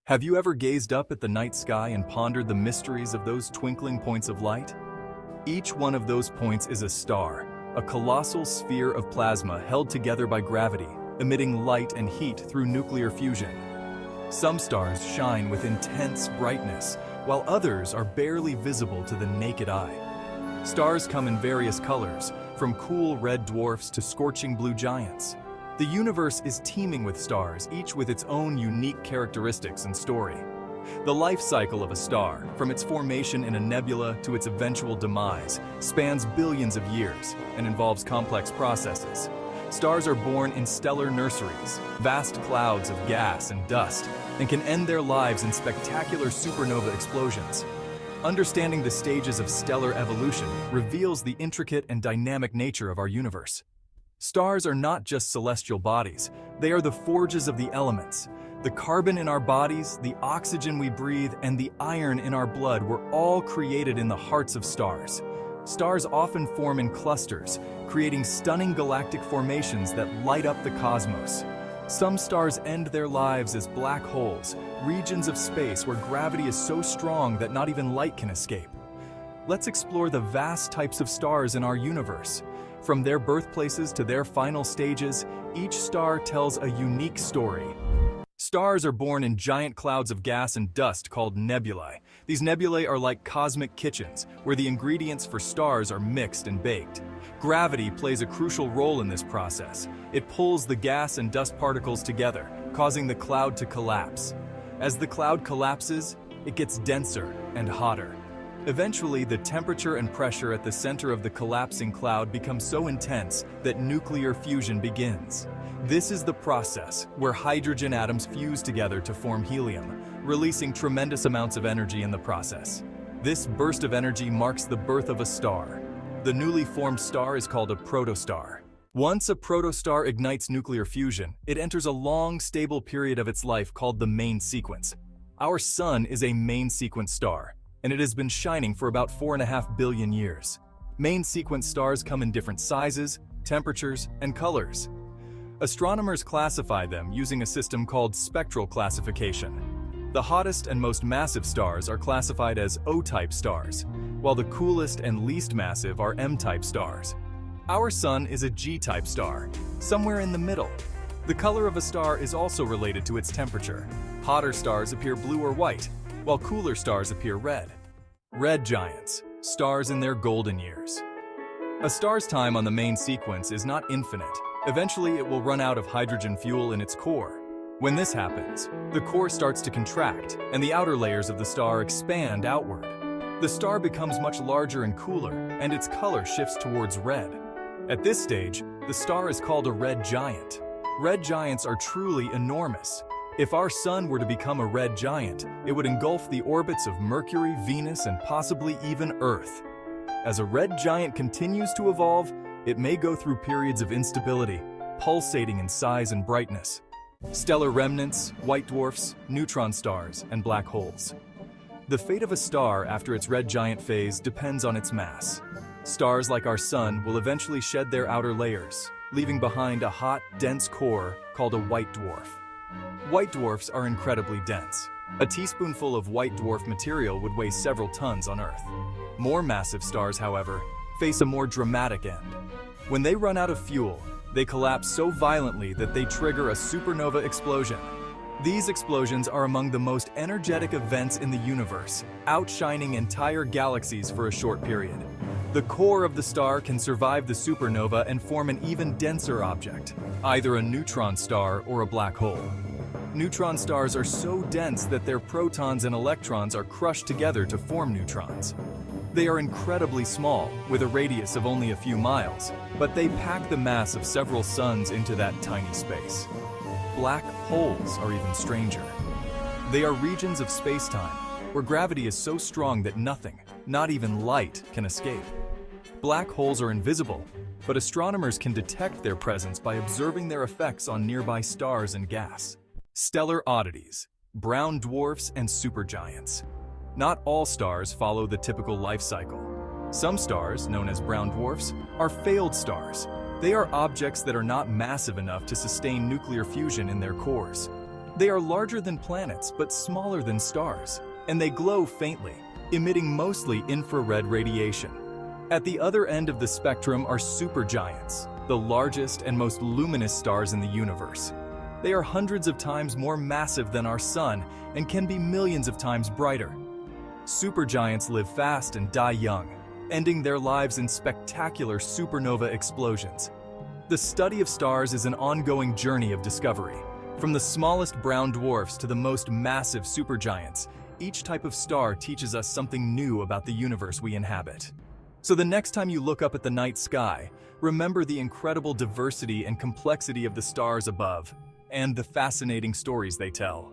Have you ever gazed up at the night sky and pondered the mysteries of those twinkling points of light? Each one of those points is a star, a colossal sphere of plasma held together by gravity, emitting light and heat through nuclear fusion. Some stars shine with intense brightness, while others are barely visible to the naked eye. Stars come in various colors, from cool red dwarfs to scorching blue giants. The universe is teeming with stars, each with its own unique characteristics and story. The life cycle of a star, from its formation in a nebula to its eventual demise, spans billions of years and involves complex processes. Stars are born in stellar nurseries, vast clouds of gas and dust, and can end their lives in spectacular supernova explosions. Understanding the stages of stellar evolution reveals the intricate and dynamic nature of our universe. Stars are not just celestial bodies, they are the forges of the elements. The carbon in our bodies, the oxygen we breathe, and the iron in our blood were all created in the hearts of stars. Stars often form in clusters, creating stunning galactic formations that light up the cosmos. Some stars end their lives as black holes, regions of space where gravity is so strong that not even light can escape. Let's explore the vast types of stars in our universe. From their birthplaces to their final stages, each star tells a unique story. Stars are born in giant clouds of gas and dust called nebulae. These nebulae are like cosmic kitchens, where the ingredients for stars are mixed and baked. Gravity plays a crucial role in this process. It pulls the gas and dust particles together, causing the cloud to collapse. As the cloud collapses, it gets denser and hotter. Eventually, the temperature and pressure at the center of the collapsing cloud become so intense that nuclear fusion begins. This is the process where hydrogen atoms fuse together to form helium, releasing tremendous amounts of energy in the process. This burst of energy marks the birth of a star. The newly formed star is called a protostar. Once a protostar ignites nuclear fusion, it enters a long, stable period of its life called the main sequence. Our Sun is a main sequence star, and it has been shining for about 4.5 billion years. Main sequence stars come in different sizes, temperatures, and colors. Astronomers classify them using a system called spectral classification. The hottest and most massive stars are classified as O-type stars, while the coolest and least massive are M-type stars. Our Sun is a G-type star, somewhere in the middle. The color of a star is also related to its temperature. Hotter stars appear blue or white, while cooler stars appear red. Red giants, stars in their golden years. A star's time on the main sequence is not infinite. Eventually, it will run out of hydrogen fuel in its core. When this happens, the core starts to contract, and the outer layers of the star expand outward. The star becomes much larger and cooler, and its color shifts towards red. At this stage, the star is called a red giant. Red giants are truly enormous. If our Sun were to become a red giant, it would engulf the orbits of Mercury, Venus, and possibly even Earth. As a red giant continues to evolve, it may go through periods of instability, pulsating in size and brightness. Stellar remnants, white dwarfs, neutron stars, and black holes. The fate of a star after its red giant phase depends on its mass. Stars like our Sun will eventually shed their outer layers, leaving behind a hot, dense core called a white dwarf. White dwarfs are incredibly dense. A teaspoonful of white dwarf material would weigh several tons on Earth. More massive stars, however, face a more dramatic end. When they run out of fuel, they collapse so violently that they trigger a supernova explosion. These explosions are among the most energetic events in the universe, outshining entire galaxies for a short period. The core of the star can survive the supernova and form an even denser object, either a neutron star or a black hole. Neutron stars are so dense that their protons and electrons are crushed together to form neutrons. They are incredibly small, with a radius of only a few miles, but they pack the mass of several suns into that tiny space. Black holes are even stranger. They are regions of space-time, where gravity is so strong that nothing, not even light, can escape. Black holes are invisible, but astronomers can detect their presence by observing their effects on nearby stars and gas. Stellar oddities, brown dwarfs, and supergiants. Not all stars follow the typical life cycle. Some stars, known as brown dwarfs, are failed stars. They are objects that are not massive enough to sustain nuclear fusion in their cores. They are larger than planets but smaller than stars, and they glow faintly, emitting mostly infrared radiation. At the other end of the spectrum are supergiants, the largest and most luminous stars in the universe. They are hundreds of times more massive than our Sun and can be millions of times brighter. Supergiants live fast and die young, ending their lives in spectacular supernova explosions. The study of stars is an ongoing journey of discovery. From the smallest brown dwarfs to the most massive supergiants, each type of star teaches us something new about the universe we inhabit. So the next time you look up at the night sky, remember the incredible diversity and complexity of the stars above, and the fascinating stories they tell.